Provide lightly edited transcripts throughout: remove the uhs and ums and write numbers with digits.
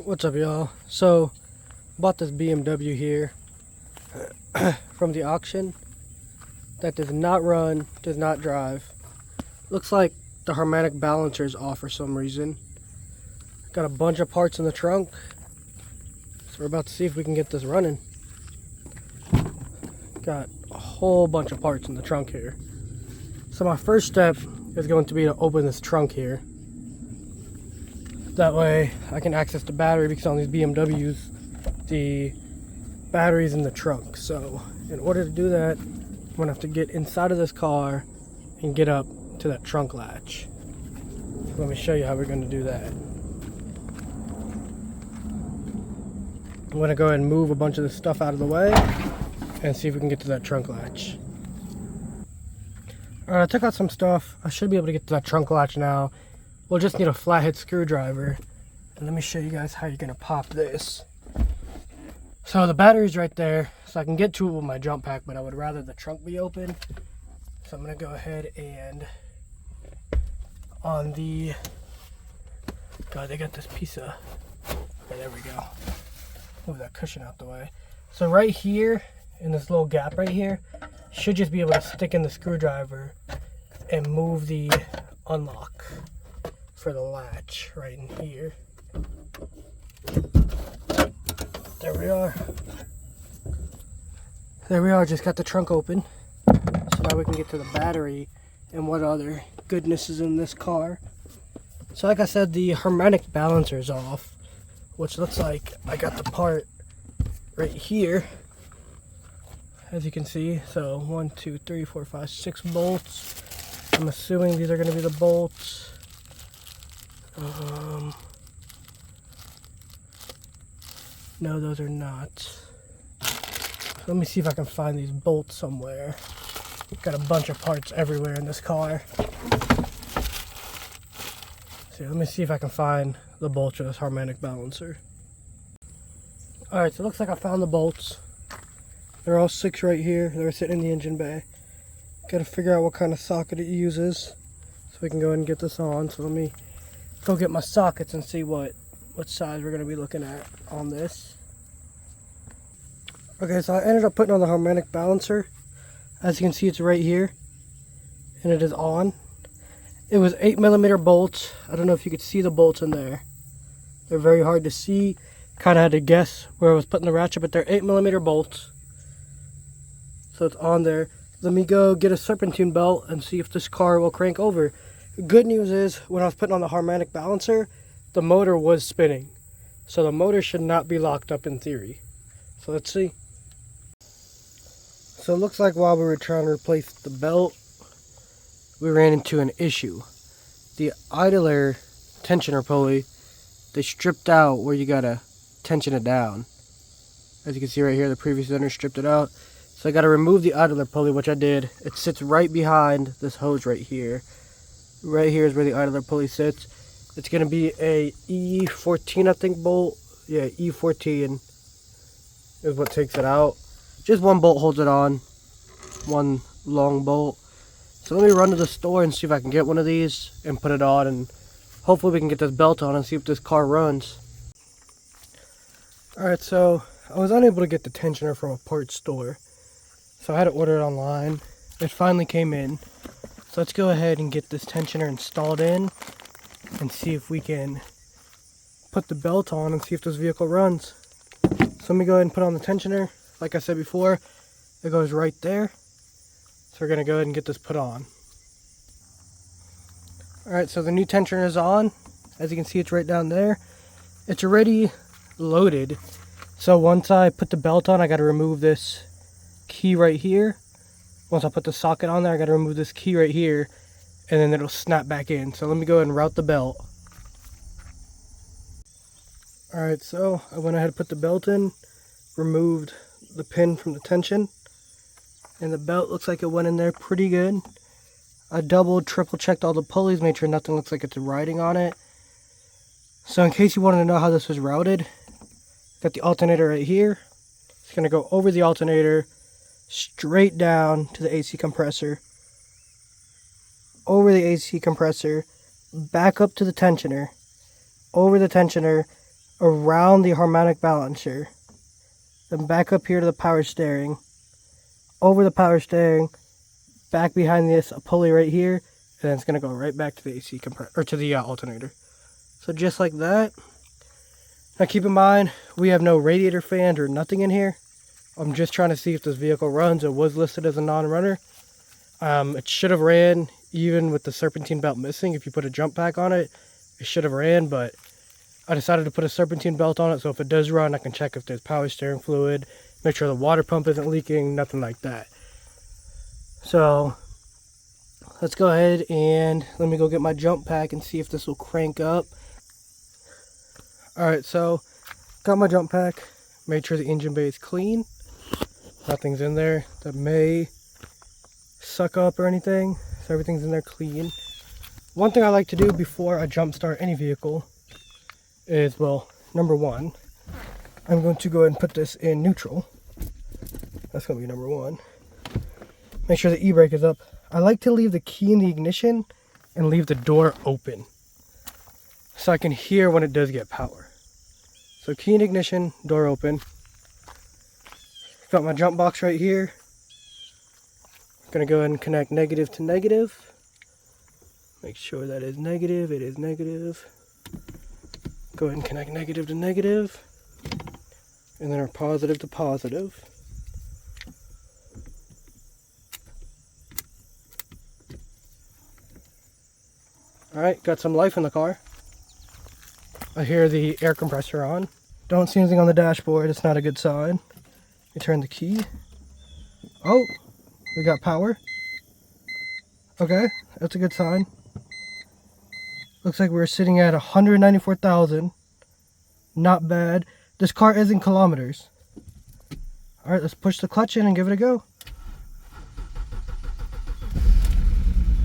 What's up, y'all? So, bought this BMW here from the auction that does not run, does not drive. Looks like the harmonic balancer is off for some reason. Got a bunch of parts in the trunk, so we're about to see if we can get this running. Got a whole bunch of parts in the trunk here. So my first step is going to be to open this trunk here. That way I can access the battery, because on these BMWs the battery's in the trunk. So in order to do that, I'm gonna have to get inside of this car and get up to that trunk latch. So let me show you how we're going to do that. I'm going to go ahead and move a bunch of this stuff out of the way and see if we can get to that trunk latch. Alright, I took out some stuff. I should be able to get to that trunk latch now. We'll just need a flathead screwdriver. And let me show you guys how you're going to pop this. So the battery's right there, so I can get to it with my jump pack, but I would rather the trunk be open. So I'm going to go ahead and on the, God, they got this piece of, okay, there we go. Move that cushion out the way. So right here, in this little gap right here, should just be able to stick in the screwdriver and move the unlock for the latch right in here. There we are. There we are, just got the trunk open. So now we can get to the battery and what other goodness is in this car. So like I said, the harmonic balancer is off, which looks like I got the part right here, as you can see. So 1, 2, 3, 4, 5, 6 bolts. I'm assuming these are going to be the bolts. No, those are not. Let me see if I can find these bolts somewhere. Got a bunch of parts everywhere in this car. So let me see if I can find the bolts for this harmonic balancer. Alright, so it looks like I found the bolts. They're all 6 right here. They're sitting in the engine bay. Gotta figure out what kind of socket it uses so we can go ahead and get this on. So let me go get my sockets and see what size we're going to be looking at on this. Okay, so I ended up putting on the harmonic balancer. As you can see, it's right here, and it is on. It was 8mm bolts. I don't know if you could see the bolts in there. They're very hard to see. Kind of had to guess where I was putting the ratchet, but they're 8mm bolts. So it's on there. Let me go get a serpentine belt and see if this car will crank over. Good news is, when I was putting on the harmonic balancer, the motor was spinning. So the motor should not be locked up in theory. So let's see. So it looks like while we were trying to replace the belt, we ran into an issue. The idler tensioner pulley, they stripped out where you gotta tension it down. As you can see right here, the previous owner stripped it out. So I gotta remove the idler pulley, which I did. It sits right behind this hose right here. Right here is where the idler pulley sits. It's going to be a E14, I think, bolt. Yeah, E14 is what takes it out. Just one bolt holds it on. One long bolt. So let me run to the store and see if I can get one of these and put it on. And hopefully we can get this belt on and see if this car runs. Alright, so I was unable to get the tensioner from a parts store. So I had to order it online. It finally came in. So let's go ahead and get this tensioner installed in and see if we can put the belt on and see if this vehicle runs. So let me go ahead and put on the tensioner. Like I said before, it goes right there. So we're going to go ahead and get this put on. Alright, so the new tensioner is on. As you can see, it's right down there. It's already loaded. So once I put the belt on, I got to remove this key right here. Once I put the socket on there, I got to remove this key right here, and then it'll snap back in. So let me go ahead and route the belt. Alright, so I went ahead and put the belt in, removed the pin from the tension, and the belt looks like it went in there pretty good. I double, triple checked all the pulleys, made sure nothing looks like it's riding on it. So in case you wanted to know how this was routed, got the alternator right here. It's going to go over the alternator, straight down to the AC compressor, over the AC compressor, back up to the tensioner, over the tensioner, around the harmonic balancer, then back up here to the power steering, over the power steering, back behind this a pulley right here, and then it's going to go right back to the AC compressor, or to the alternator. So just like that. Now keep in mind, we have no radiator fan or nothing in here. I'm just trying to see if this vehicle runs. It was listed as a non-runner. It should have ran even with the serpentine belt missing. If you put a jump pack on it, it should have ran, but I decided to put a serpentine belt on it, so if it does run, I can check if there's power steering fluid, make sure the water pump isn't leaking, nothing like that. So let's go ahead and let me go get my jump pack and see if this will crank up. Alright, so got my jump pack, made sure the engine bay is clean. Nothing's in there that may suck up or anything, so everything's in there clean. One thing I like to do before I jump start any vehicle is, well, number one, I'm going to go ahead and put this in neutral. That's going to be number one. Make sure the e-brake is up. I like to leave the key in the ignition and leave the door open so I can hear when it does get power. So key in ignition, door open. Got my jump box right here. Gonna go ahead and connect negative to negative. Make sure that is negative. It is negative. Go ahead and connect negative to negative. And then our positive to positive. Alright, got some life in the car. I hear the air compressor on. Don't see anything on the dashboard. It's not a good sign. You turn the key. Oh, we got power. Okay, that's a good sign. Looks like we're sitting at 194,000. Not bad. This car is in kilometers. Alright, let's push the clutch in and give it a go.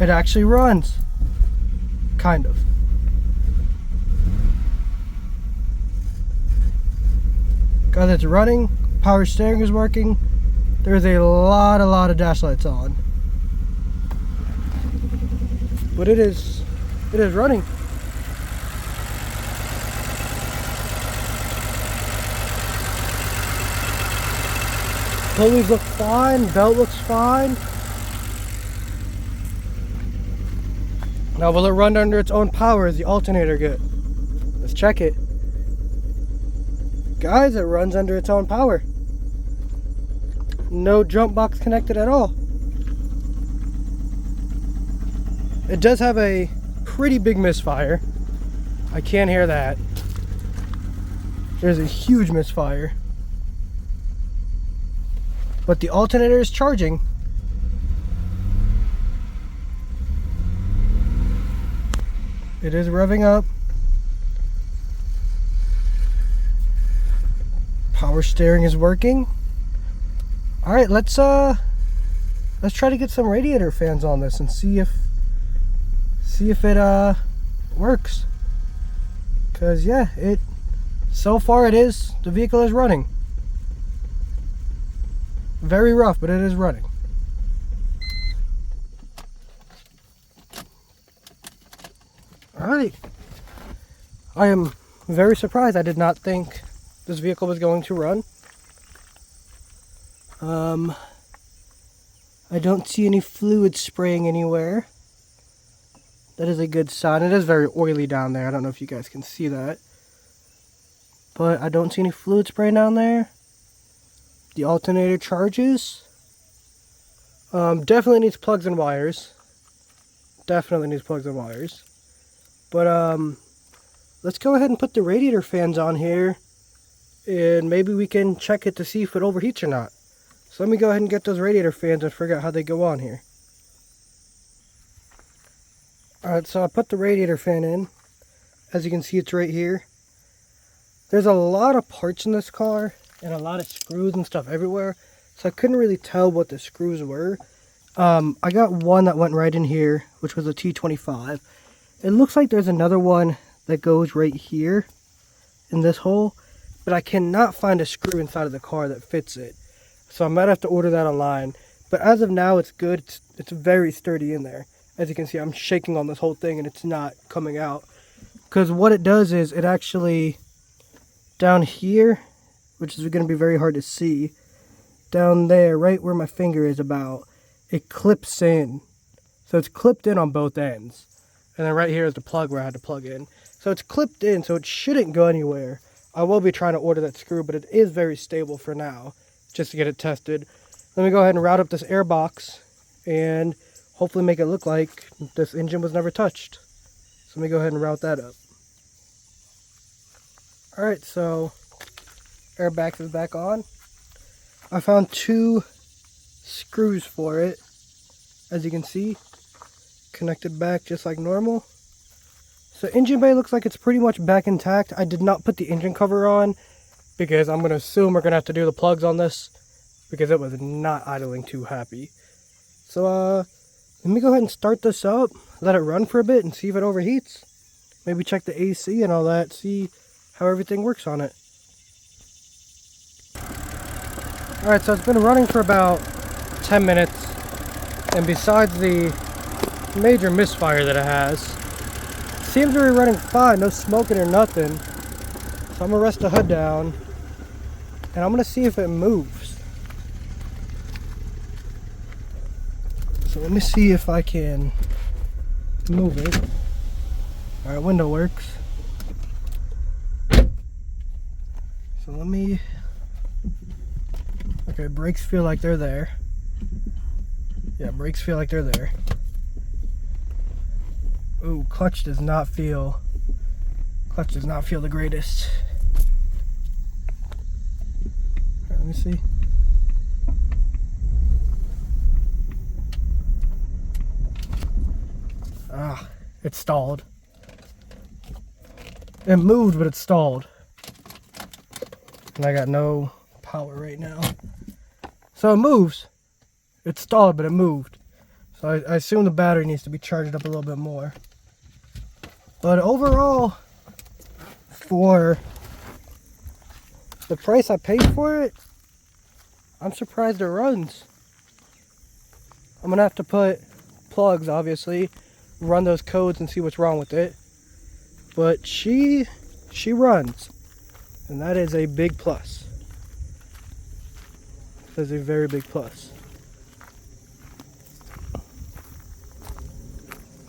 It actually runs. Kind of. Guys, it's running. Power steering is working. There's a lot of dash lights on. But it is running. Pulleys look fine, belt looks fine. Now will it run under its own power? Is the alternator good? Let's check it. Guys, it runs under its own power. No jump box connected at all. It does have a pretty big misfire. I can't hear that. There's a huge misfire. But the alternator is charging. It is revving up. Power steering is working. All right, let's try to get some radiator fans on this and see if it works. Cause yeah, so far the vehicle is running. Very rough, but it is running. Alright. I am very surprised. I did not think this vehicle was going to run. I don't see any fluid spraying anywhere. That is a good sign. It is very oily down there. I don't know if you guys can see that. But I don't see any fluid spraying down there. The alternator charges. Definitely needs plugs and wires. Definitely needs plugs and wires. But let's go ahead and put the radiator fans on here. And maybe we can check it to see if it overheats or not. So let me go ahead and get those radiator fans and figure out how they go on here. Alright, so I put the radiator fan in. As you can see, it's right here. There's a lot of parts in this car and a lot of screws and stuff everywhere. So I couldn't really tell what the screws were. I got one that went right in here, which was a T25. It looks like there's another one that goes right here in this hole. But I cannot find a screw inside of the car that fits it. So I might have to order that online. But as of now, it's good. It's very sturdy in there. As you can see, I'm shaking on this whole thing and it's not coming out. Because what it does is it actually down here, which is going to be very hard to see, down there, right where my finger is about, it clips in. So it's clipped in on both ends. And then right here is the plug where I had to plug in. So it's clipped in, so it shouldn't go anywhere. I will be trying to order that screw, but it is very stable for now, just to get it tested. Let me go ahead and route up this air box and hopefully make it look like this engine was never touched. So let me go ahead and route that up. Alright, so air box is back on. I found 2 screws for it, as you can see, connected back just like normal. So engine bay looks like it's pretty much back intact. I did not put the engine cover on because I'm going to assume we're going to have to do the plugs on this because it was not idling too happy. So let me go ahead and start this up, let it run for a bit and see if it overheats. Maybe check the AC and all that, see how everything works on it. Alright, so it's been running for about 10 minutes, and besides the major misfire that it has, it seems to be running fine, no smoking or nothing. So I'm going to rest the hood down, and I'm going to see if it moves. So let me see if I can move it. Alright, window works. So let me... Okay, brakes feel like they're there. Yeah, brakes feel like they're there. Ooh, clutch does not feel the greatest. All right, let me see. Ah, it stalled. It moved, but it stalled. And I got no power right now. So it moves. It stalled, but it moved. So I assume the battery needs to be charged up a little bit more. But overall, for the price I paid for it, I'm surprised it runs. I'm gonna have to put plugs, obviously, run those codes and see what's wrong with it. But she runs, and that is a big plus. That is a very big plus.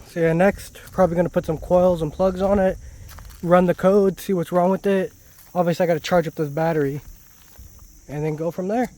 So yeah, next, probably going to put some coils and plugs on it, run the code, see what's wrong with it. Obviously I got to charge up this battery, and then go from there.